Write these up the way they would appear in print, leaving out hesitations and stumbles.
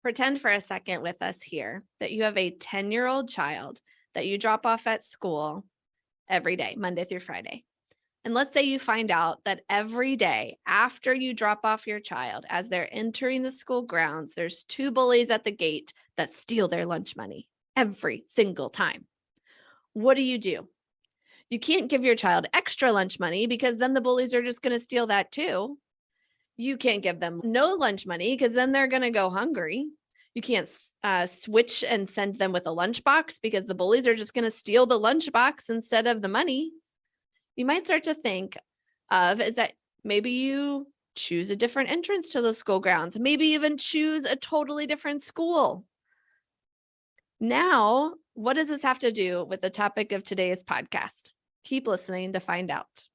Pretend for a second with us here that you have a 10-year-old child that you drop off at school every day, Monday through Friday. And let's say you find out that every day after you drop off your child, as they're entering the school grounds, there's 2 bullies at the gate that steal their lunch money every single time. What do? You can't give your child extra lunch money because then the bullies are just going to steal that too. You can't give them no lunch money because then they're going to go hungry. You can't switch and send them with a lunchbox because the bullies are just going to steal the lunchbox instead of the money. You might start to think of is that maybe you choose a different entrance to the school grounds, maybe even choose a totally different school. Now, what does this have to do with the topic of today's podcast? Keep listening to find out.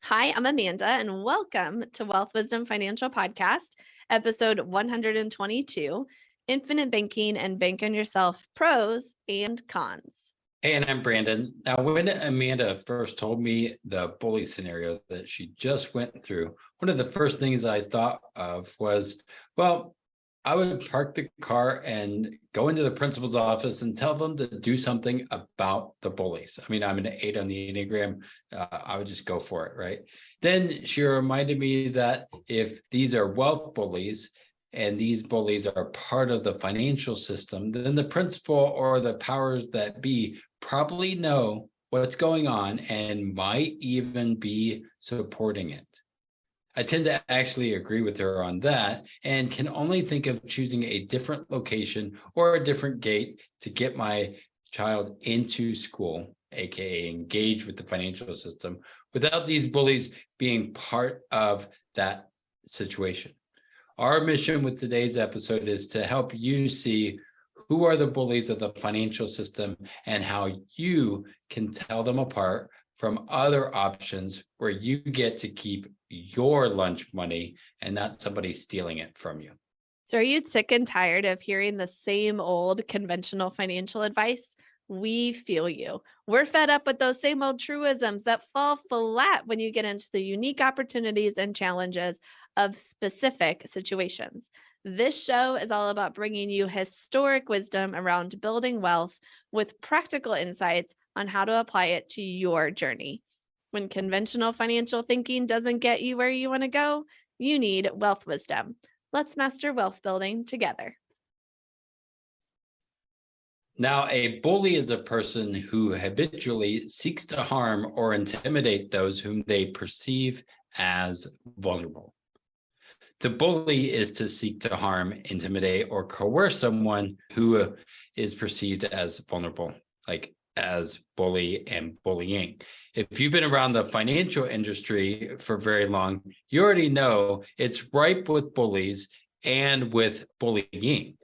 Hi, I'm Amanda, and welcome to Wealth Wisdom Financial Podcast, episode 122, Infinite Banking and Bank on Yourself, Pros and Cons. Hey, and I'm Brandon. Now, when Amanda first told me the bully scenario that she just went through, one of the first things I thought of was, well, I would park the car and go into the principal's office and tell them to do something about the bullies. I mean, I'm an 8 on the Enneagram. I would just go for it, right? Then she reminded me that if these are wealth bullies and these bullies are part of the financial system, then the principal or the powers that be probably know what's going on and might even be supporting it. I tend to actually agree with her on that and can only think of choosing a different location or a different gate to get my child into school, aka engage with the financial system, without these bullies being part of that situation. Our mission with today's episode is to help you see who are the bullies of the financial system and how you can tell them apart from other options where you get to keep your lunch money and not somebody stealing it from you. So are you sick and tired of hearing the same old conventional financial advice? We feel you. We're fed up with those same old truisms that fall flat when you get into the unique opportunities and challenges of specific situations. This show is all about bringing you historic wisdom around building wealth with practical insights on how to apply it to your journey. When conventional financial thinking doesn't get you where you want to go, you need wealth wisdom. Let's master wealth building together. Now, a bully is a person who habitually seeks to harm or intimidate those whom they perceive as vulnerable. To bully is to seek to harm, intimidate, or coerce someone who is perceived as vulnerable, like as bully and bullying. If you've been around the financial industry for very long, you already know it's ripe with bullies and with bullying.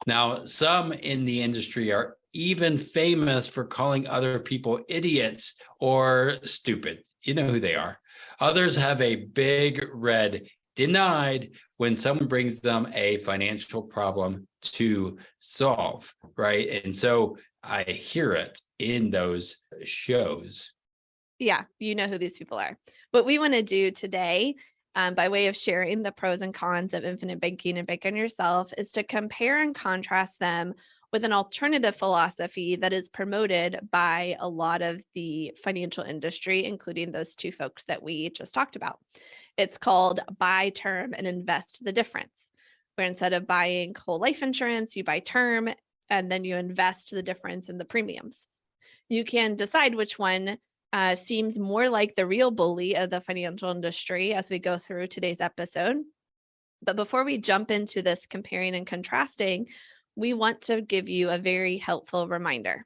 Now, some in the industry are even famous for calling other people idiots or stupid. You know who they are. Others have a big red denied when someone brings them a financial problem to solve, right? And so I hear it in those shows. Yeah, you know who these people are. What we want to do today, by way of sharing the pros and cons of infinite banking and bank on yourself, is to compare and contrast them with an alternative philosophy that is promoted by a lot of the financial industry, including those 2 folks that we just talked about. It's called buy term and invest the difference, where instead of buying whole life insurance, you buy term and then you invest the difference in the premiums. You can decide which one seems more like the real bully of the financial industry as we go through today's episode. But before we jump into this comparing and contrasting, we want to give you a very helpful reminder.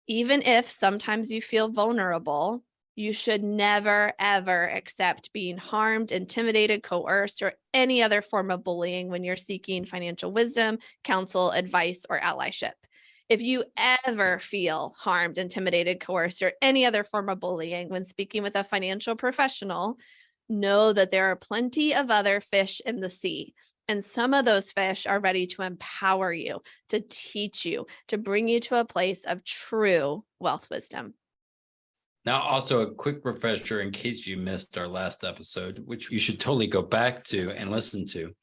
Even if sometimes you feel vulnerable, you should never, ever accept being harmed, intimidated, coerced, or any other form of bullying when you're seeking financial wisdom, counsel, advice, or allyship. If you ever feel harmed, intimidated, coerced, or any other form of bullying when speaking with a financial professional, know that there are plenty of other fish in the sea. And some of those fish are ready to empower you, to teach you, to bring you to a place of true wealth wisdom. Now, also a quick refresher in case you missed our last episode, which you should totally go back to and listen to.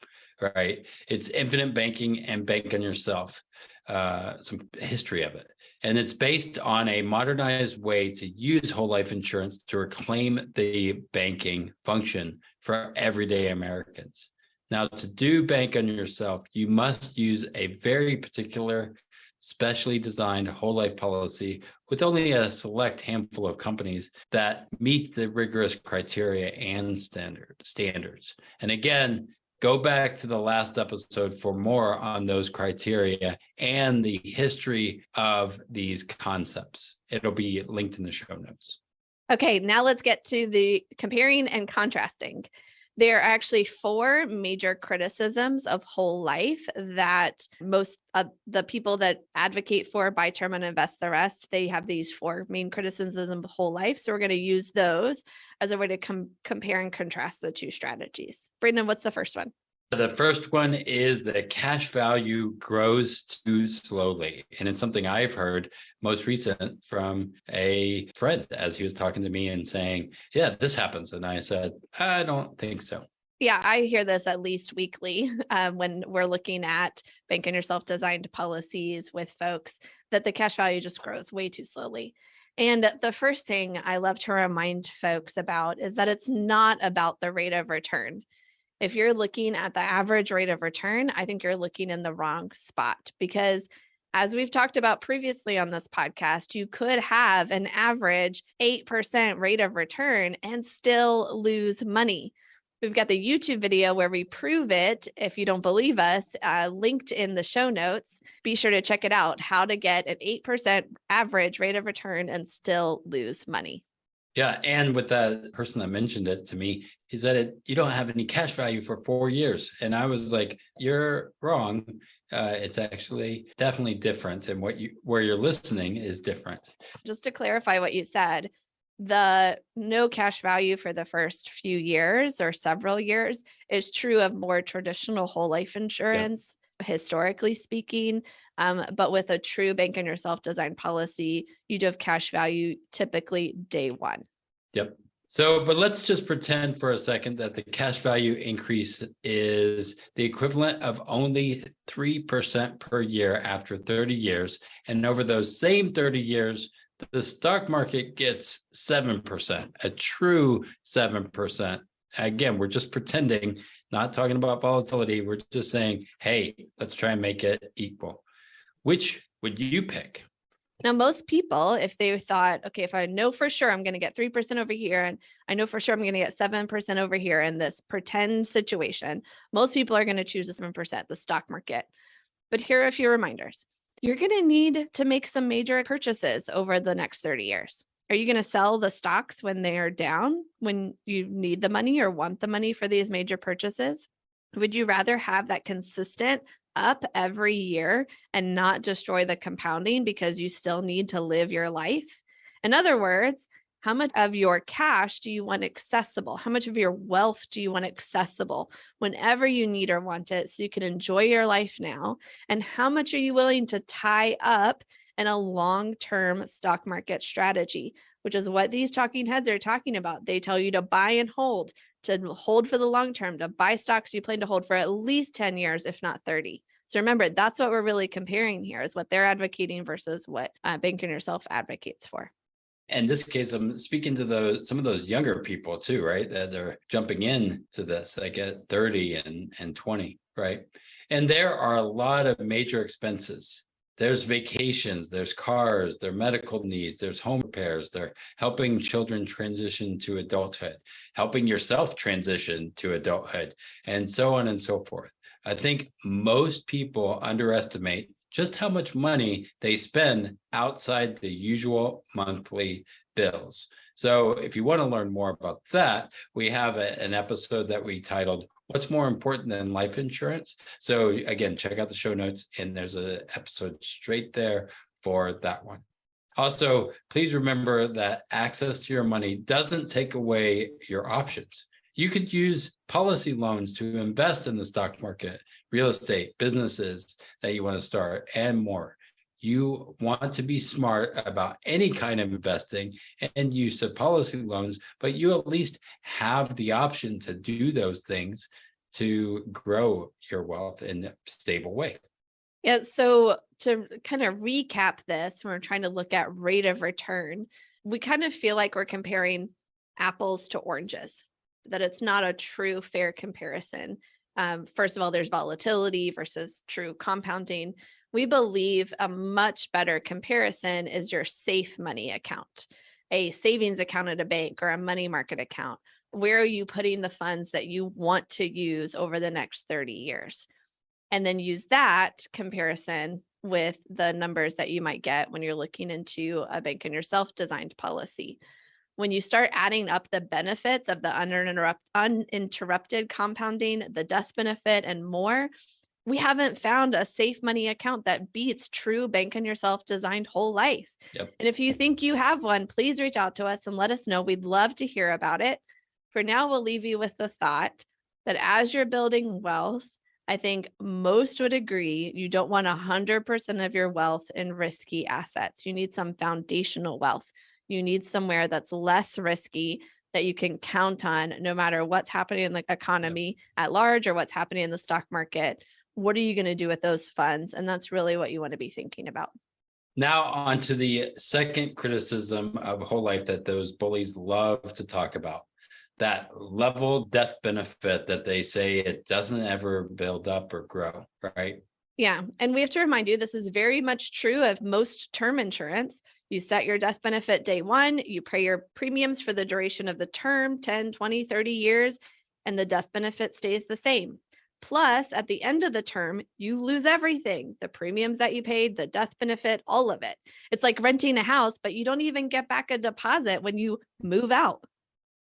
right? It's infinite banking and bank on yourself, some history of it. And it's based on a modernized way to use whole life insurance to reclaim the banking function for everyday Americans. Now, to do bank on yourself, you must use a very particular, specially designed whole life policy with only a select handful of companies that meet the rigorous criteria and standards. And again, go back to the last episode for more on those criteria and the history of these concepts. It'll be linked in the show notes. Okay, now let's get to the comparing and contrasting. There are actually 4 major criticisms of whole life that most of the people that advocate for buy term and invest the rest, they have these 4 main criticisms of whole life. So we're going to use those as a way to compare and contrast the 2 strategies. Brandon, what's the first one? The first one is that cash value grows too slowly. And it's something I've heard most recent from a friend as he was talking to me and saying, yeah, this happens. And I said, I don't think so. Yeah, I hear this at least weekly when we're looking at bank on yourself designed policies with folks, that the cash value just grows way too slowly. And the first thing I love to remind folks about is that it's not about the rate of return. If you're looking at the average rate of return, I think you're looking in the wrong spot, because as we've talked about previously on this podcast, you could have an average 8% rate of return and still lose money. We've got the YouTube video where we prove it. If you don't believe us, linked in the show notes. Be sure to check it out, how to get an 8% average rate of return and still lose money. Yeah. And with that person that mentioned it to me, he said, you don't have any cash value for 4 years. And I was like, you're wrong. It's actually definitely different. And where you're listening is different. Just to clarify what you said, the no cash value for the first few years or several years is true of more traditional whole life insurance, historically speaking. But with a true bank on yourself design policy, you do have cash value typically day one. Yep. So, but let's just pretend for a second that the cash value increase is the equivalent of only 3% per year after 30 years. And over those same 30 years, the stock market gets 7%, a true 7%. Again, we're just pretending, not talking about volatility. We're just saying, hey, let's try and make it equal. Which would you pick? Now, most people, if they thought, okay, if I know for sure I'm going to get 3% over here, and I know for sure I'm going to get 7% over here in this pretend situation, most people are going to choose the 7%, the stock market. But here are a few reminders. You're going to need to make some major purchases over the next 30 years. Are you going to sell the stocks when they are down, when you need the money or want the money for these major purchases? Would you rather have that consistent up every year and not destroy the compounding because you still need to live your life? In other words, how much of your cash do you want accessible? How much of your wealth do you want accessible whenever you need or want it so you can enjoy your life now? And how much are you willing to tie up in a long-term stock market strategy, which is what these talking heads are talking about. They tell you to buy and hold, to hold for the long term, to buy stocks you plan to hold for at least 10 years, if not 30. So remember, that's what we're really comparing here, is what they're advocating versus what Bank on Yourself advocates for. In this case, I'm speaking to some of those younger people too, right? That they're jumping into this, like at 30 and 20, right? And there are a lot of major expenses. There's vacations, there's cars, there are medical needs, there's home repairs, they're helping children transition to adulthood, helping yourself transition to adulthood, and so on and so forth. I think most people underestimate just how much money they spend outside the usual monthly bills. So if you want to learn more about that, we have an episode that we titled, What's More Important Than Life Insurance? So again, check out the show notes, and there's an episode straight there for that one. Also, please remember that access to your money doesn't take away your options. You could use policy loans to invest in the stock market, real estate, businesses that you want to start, and more. You want to be smart about any kind of investing and use of policy loans, but you at least have the option to do those things to grow your wealth in a stable way. Yeah. So to kind of recap this, we're trying to look at rate of return. We kind of feel like we're comparing apples to oranges, that it's not a true fair comparison. First of all, there's volatility versus true compounding. We believe a much better comparison is your safe money account, a savings account at a bank or a money market account. Where are you putting the funds that you want to use over the next 30 years? And then use that comparison with the numbers that you might get when you're looking into a bank and yourself designed policy. When you start adding up the benefits of the uninterrupted compounding, the death benefit, and more, we haven't found a safe money account that beats true bank and yourself designed whole life. Yep. And if you think you have one, please reach out to us and let us know. We'd love to hear about it. For now, we'll leave you with the thought that as you're building wealth, I think most would agree you don't want 100% of your wealth in risky assets. You need some foundational wealth. You need somewhere that's less risky that you can count on no matter what's happening in the economy at large or what's happening in the stock market. What are you going to do with those funds? And that's really what you want to be thinking about. Now, on to the second criticism of whole life that those bullies love to talk about. That level death benefit that they say it doesn't ever build up or grow, right? Yeah. And we have to remind you, this is very much true of most term insurance. You set your death benefit day one, you pay your premiums for the duration of the term, 10, 20, 30 years, and the death benefit stays the same. Plus, at the end of the term, you lose everything, the premiums that you paid, the death benefit, all of it. It's like renting a house, but you don't even get back a deposit when you move out.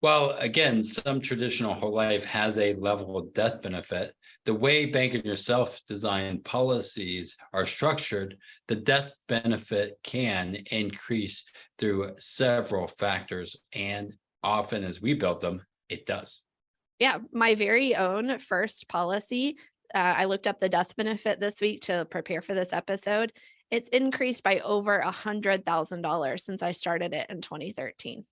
Well, again, some traditional whole life has a level of death benefit. The way Bank and Yourself designed policies are structured, the death benefit can increase through several factors. And often as we build them, it does. Yeah, my very own first policy, I looked up the death benefit this week to prepare for this episode. It's increased by over $100,000 since I started it in 2013.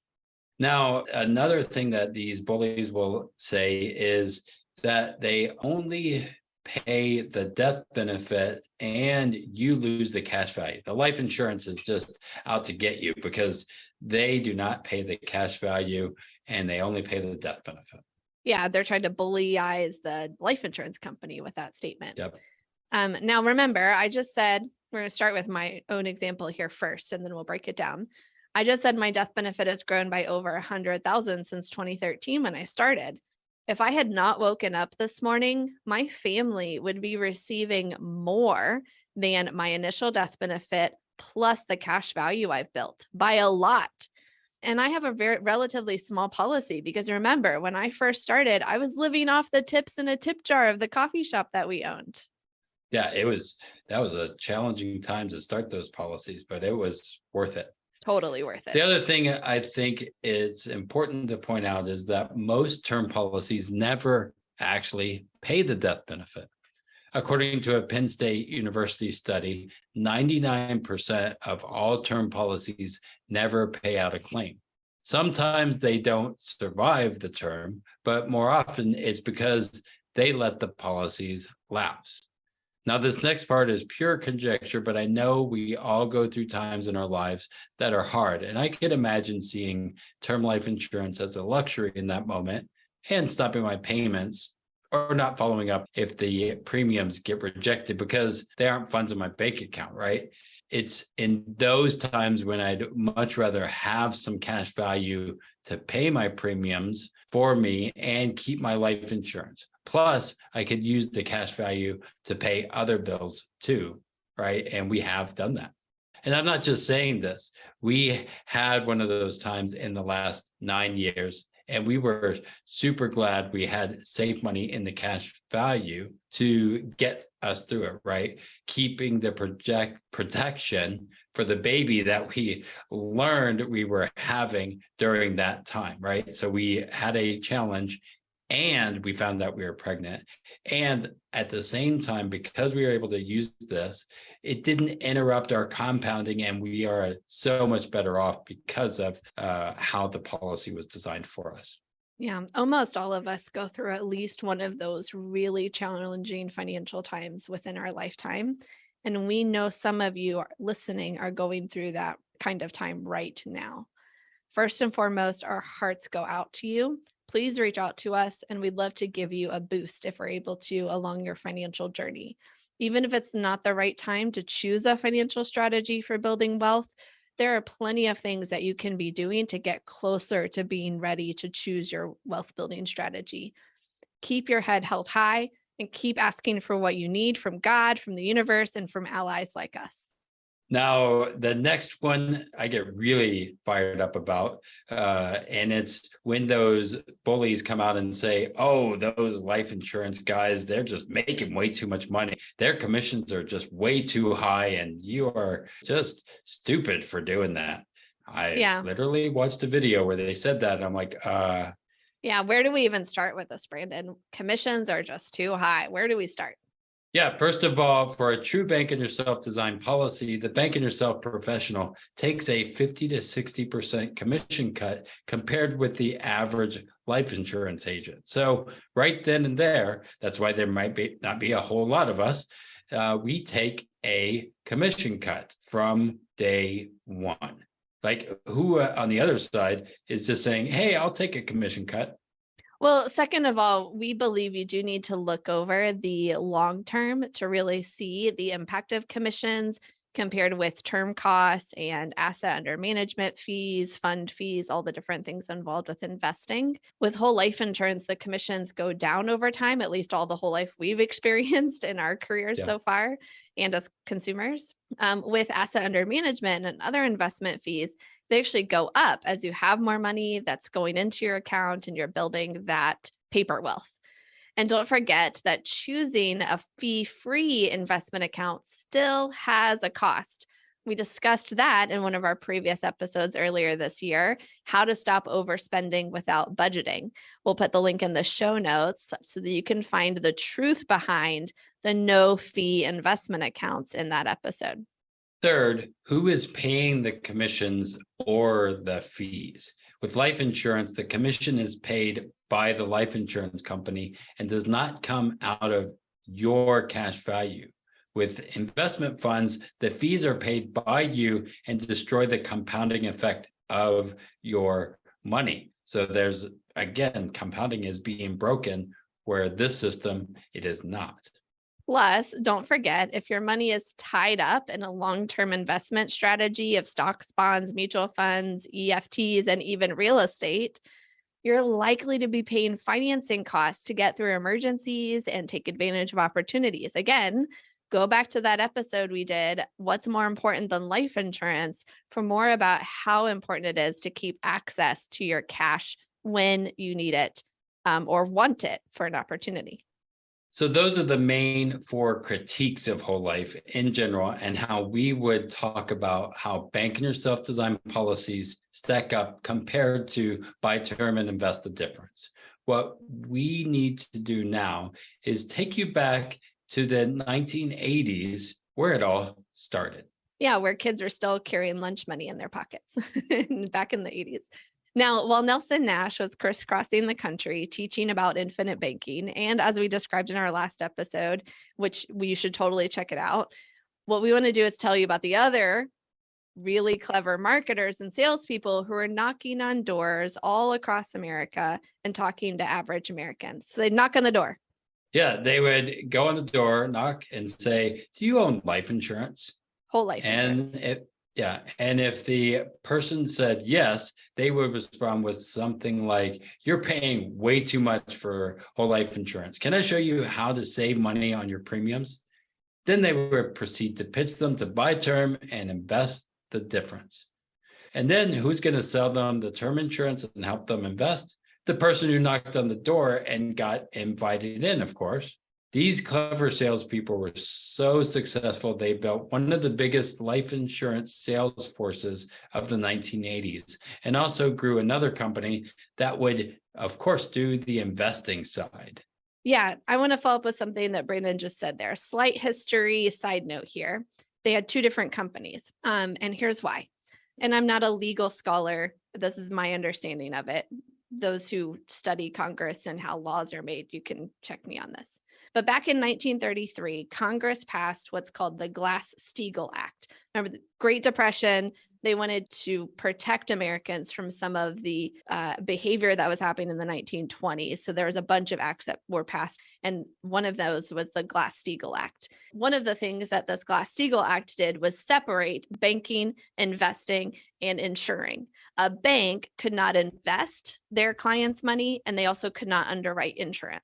Now, another thing that these bullies will say is that they only pay the death benefit and you lose the cash value. The life insurance is just out to get you because they do not pay the cash value and they only pay the death benefit. Yeah, they're trying to bullyize the life insurance company with that statement. Yep. Now, remember, I just said we're going to start with my own example here first, and then we'll break it down. I just said my death benefit has grown by over 100,000 since 2013 when I started. If I had not woken up this morning, my family would be receiving more than my initial death benefit plus the cash value I've built by a lot. And I have a very relatively small policy because remember, when I first started, I was living off the tips in a tip jar of the coffee shop that we owned. Yeah, that was a challenging time to start those policies, but it was worth it. Totally worth it. The other thing I think it's important to point out is that most term policies never actually pay the death benefit. According to a Penn State University study, 99% of all term policies never pay out a claim. Sometimes they don't survive the term, but more often it's because they let the policies lapse. Now, this next part is pure conjecture, but I know we all go through times in our lives that are hard. And I could imagine seeing term life insurance as a luxury in that moment and stopping my payments or not following up if the premiums get rejected because they aren't funds in my bank account, right? It's in those times when I'd much rather have some cash value to pay my premiums for me and keep my life insurance. Plus, I could use the cash value to pay other bills too, right? And we have done that. And I'm not just saying this. We had one of those times in the last 9 years, and we were super glad we had safe money in the cash value to get us through it, right? Keeping the protection for the baby that we learned we were having during that time, right? So we had a challenge and we found out we were pregnant. And at the same time, because we were able to use this, it didn't interrupt our compounding, and we are so much better off because of how the policy was designed for us. Yeah, almost all of us go through at least one of those really challenging financial times within our lifetime. And we know some of you listening are going through that kind of time right now. First and foremost, our hearts go out to you. Please reach out to us, and we'd love to give you a boost if we're able to along your financial journey. Even if it's not the right time to choose a financial strategy for building wealth, there are plenty of things that you can be doing to get closer to being ready to choose your wealth building strategy. Keep your head held high and keep asking for what you need from God, from the universe, and from allies like us. Now, the next one I get really fired up about, and it's when those bullies come out and say, oh, those life insurance guys, they're just making way too much money. Their commissions are just way too high, and you are just stupid for doing that. I Yeah. literally watched a video where they said that. And I'm like, Yeah. Where do we even start with this, Brandon? Commissions are just too high. Where do we start? yeah, first of all, for a true bank and yourself design policy, the bank and yourself professional takes a 50 to 60% commission cut compared with the average life insurance agent. So right then and there, that's why there might be not be a whole lot of us. We take a commission cut from day one. Like who on the other side is just saying, hey, I'll take a commission cut. Well, second of all, we believe you do need to look over the long term to really see the impact of commissions compared with term costs and asset under management fees, fund fees, all the different things involved with investing. With whole life insurance, the commissions go down over time, at least all the whole life we've experienced in our careers Yeah. so far and as consumers. With asset under management and other investment fees, they actually go up as you have more money that's going into your account and you're building that paper wealth. And don't forget that choosing a fee-free investment account still has a cost. We discussed that in one of our previous episodes earlier this year, how to stop overspending without budgeting. We'll put the link in the show notes so that you can find the truth behind the no fee investment accounts in that episode. Third, who is paying the commissions or the fees? With life insurance, the commission is paid by the life insurance company and does not come out of your cash value. With investment funds, the fees are paid by you and destroy the compounding effect of your money. So there's, again, compounding is being broken where this system, it is not. Plus, don't forget if your money is tied up in a long term investment strategy of stocks, bonds, mutual funds, EFTs, and even real estate, you're likely to be paying financing costs to get through emergencies and take advantage of opportunities. Again, go back to that episode we did, What's More Important Than Life Insurance, for more about how important it is to keep access to your cash when you need it or want it for an opportunity. So those are the main four critiques of whole life in general and how we would talk about how bank and yourself design policies stack up compared to buy term and invest the difference. What we need to do now is take you back to the 1980s where it all started. Yeah, where kids are still carrying lunch money in their pockets back in the 80s. Now, while Nelson Nash was crisscrossing the country teaching about infinite banking, and as we described in our last episode, which you should totally check it out, what we want to do is tell you about the other really clever marketers and salespeople who are knocking on doors all across America and talking to average Americans. So they knock on the door. Yeah, they would go on the door, knock, and say, do you own life insurance? Whole life insurance. And if the person said yes, they would respond with something like, you're paying way too much for whole life insurance. Can I show you how to save money on your premiums? Then they would proceed to pitch them to buy term and invest the difference. And then who's going to sell them the term insurance and help them invest? The person who knocked on the door and got invited in, of course. These clever salespeople were so successful, they built one of the biggest life insurance sales forces of the 1980s and also grew another company that would, of course, do the investing side. Yeah, I want to follow up with something that Brandon just said there. Slight history side note here. They had two different companies, and here's why. And I'm not a legal scholar. This is my understanding of it. those who study Congress and how laws are made, you can check me on this. But back in 1933, Congress passed what's called the Glass-Steagall Act. Remember the Great Depression? They wanted to protect Americans from some of the behavior that was happening in the 1920s. So there was a bunch of acts that were passed, and one of those was the Glass-Steagall Act. One of the things that this Glass-Steagall Act did was separate banking, investing, and insuring. A bank could not invest their clients' money, and they also could not underwrite insurance.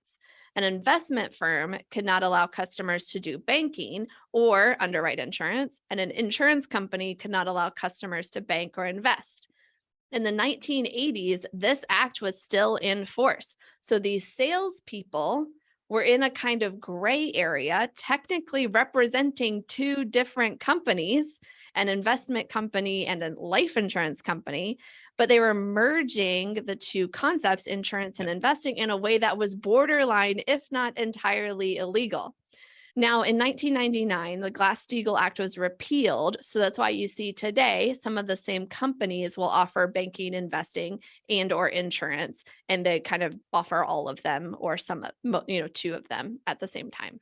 An investment firm could not allow customers to do banking or underwrite insurance, and an insurance company could not allow customers to bank or invest. In the 1980s, this act was still in force. So these salespeople were in a kind of gray area, technically representing two different companies, an investment company and a life insurance company, but they were merging the two concepts, insurance and investing, in a way that was borderline, if not entirely illegal. Now, in 1999, the Glass-Steagall Act was repealed. So that's why you see today some of the same companies will offer banking, investing, and or insurance, and they kind of offer all of them or some, two of them at the same time.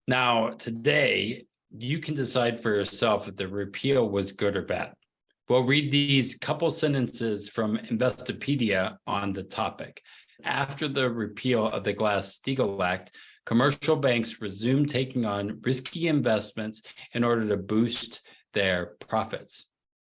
Now, today, you can decide for yourself if the repeal was good or bad. We'll read these couple sentences from Investopedia on the topic. After the repeal of the Glass-Steagall Act, commercial banks resumed taking on risky investments in order to boost their profits.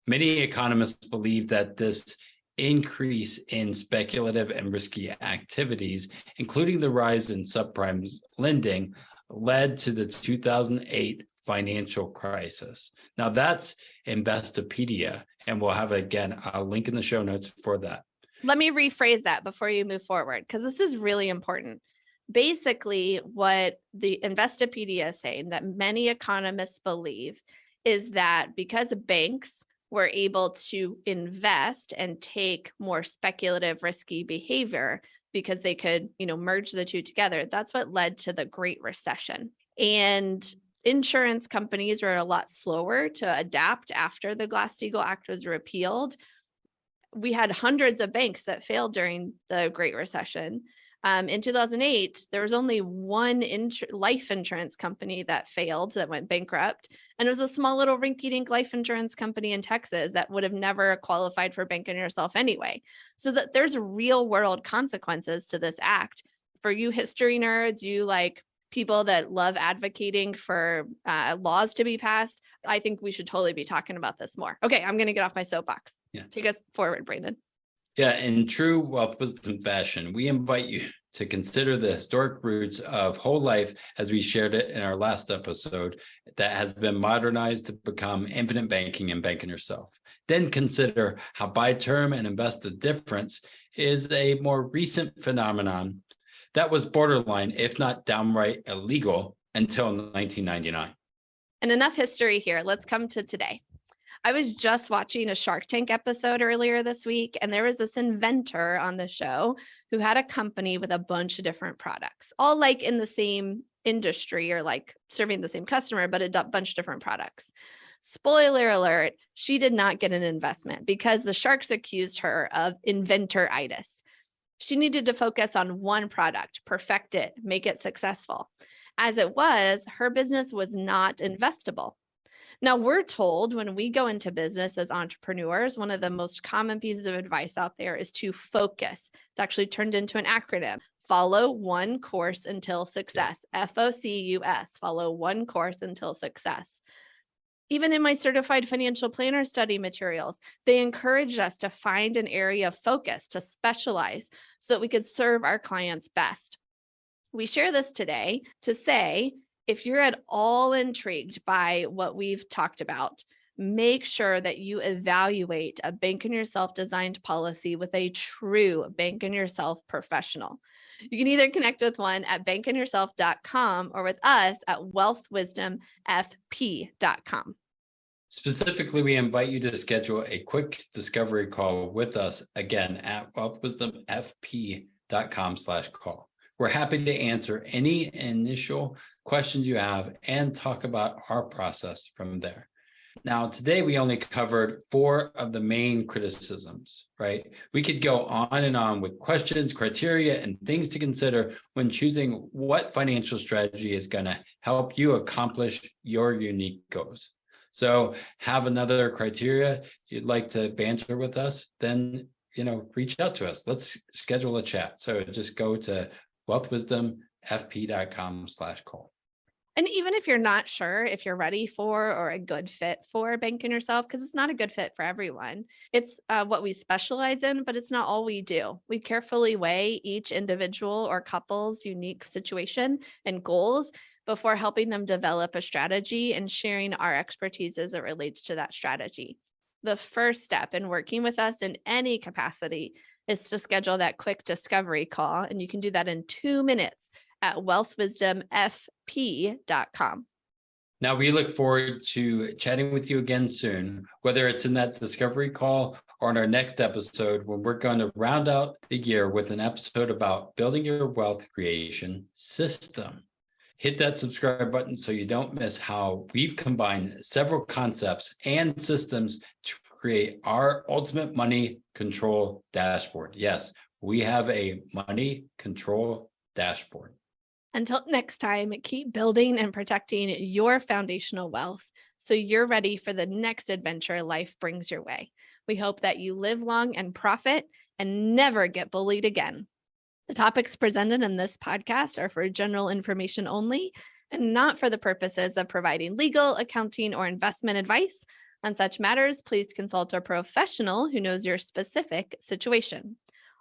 Many economists believe that this increase in speculative and risky activities, including the rise in subprime lending, led to the 2008 financial crisis. Now that's Investopedia, and we'll have, again, a link in the show notes for that. Let me rephrase that before you move forward, because this is really important. Basically, what the Investopedia is saying that many economists believe is that because banks were able to invest and take more speculative, risky behavior because they could, merge the two together, that's what led to the Great Recession. And insurance companies were a lot slower to adapt after the Glass-Steagall Act was repealed. We had hundreds of banks that failed during the Great Recession. In 2008, there was only one life insurance company that failed, that went bankrupt. And it was a small little rinky-dink life insurance company in Texas that would have never qualified for Bank on Yourself anyway. So that there's real world consequences to this act. For you history nerds, you like people that love advocating for laws to be passed, I think we should totally be talking about this more. Okay, I'm going to get off my soapbox. Yeah. Take us forward, Brandon. Yeah, in true wealth wisdom fashion, we invite you to consider the historic roots of whole life as we shared it in our last episode that has been modernized to become infinite banking and Bank on Yourself. Then consider how buy term and invest the difference is a more recent phenomenon that was borderline, if not downright illegal, until 1999. And enough history here. Let's come to today. I was just watching a Shark Tank episode earlier this week, and there was this inventor on the show who had a company with a bunch of different products, all like in the same industry or like serving the same customer, but a bunch of different products. Spoiler alert, she did not get an investment because the sharks accused her of inventoritis. She needed to focus on one product, perfect it, make it successful. As it was, her business was not investable. Now, we're told when we go into business as entrepreneurs, one of the most common pieces of advice out there is to focus. It's actually turned into an acronym. Follow one course until success. FOCUS. Follow one course until success. Even in my certified financial planner study materials, they encouraged us to find an area of focus, to specialize so that we could serve our clients best. We share this today to say, if you're at all intrigued by what we've talked about, make sure that you evaluate a Bank on Yourself designed policy with a true Bank on Yourself professional. You can either connect with one at bankonyourself.com or with us at wealthwisdomfp.com. Specifically, we invite you to schedule a quick discovery call with us again at wealthwisdomfp.com/call. We're happy to answer any initial questions you have and talk about our process from there. Now, today we only covered 4 of the main criticisms, right? We could go on and on with questions, criteria, and things to consider when choosing what financial strategy is going to help you accomplish your unique goals. So, have another criteria you'd like to banter with us, then reach out to us. Let's schedule a chat. So just go to wealthwisdomfp.com/call. And even if you're not sure if you're ready for or a good fit for banking yourself, because it's not a good fit for everyone, it's what we specialize in, but it's not all we do. We carefully weigh each individual or couple's unique situation and goals before helping them develop a strategy and sharing our expertise as it relates to that strategy. The first step in working with us in any capacity is to schedule that quick discovery call, and you can do that in 2 minutes at wealthwisdomfp.com. Now, we look forward to chatting with you again soon, whether it's in that discovery call or in our next episode, when we're going to round out the year with an episode about building your wealth creation system. Hit that subscribe button so you don't miss how we've combined several concepts and systems to create our ultimate money control dashboard. Yes, we have a money control dashboard. Until next time, keep building and protecting your foundational wealth so you're ready for the next adventure life brings your way. We hope that you live long and profit and never get bullied again. The topics presented in this podcast are for general information only and not for the purposes of providing legal, accounting, or investment advice. On such matters, please consult a professional who knows your specific situation.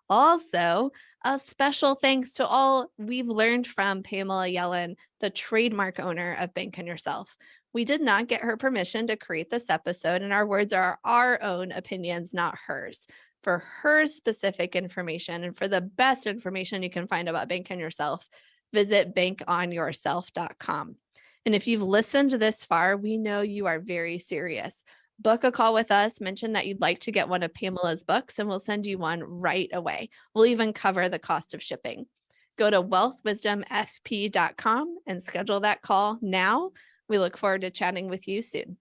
Also, a special thanks to all we've learned from Pamela Yellen, the trademark owner of Bank on Yourself. We did not get her permission to create this episode, and our words are our own opinions, not hers. For her specific information and for the best information you can find about Bank on Yourself, visit bankonyourself.com. And if you've listened this far, we know you are very serious. Book a call with us, mention that you'd like to get one of Pamela's books, and we'll send you one right away. We'll even cover the cost of shipping. Go to wealthwisdomfp.com and schedule that call now. We look forward to chatting with you soon.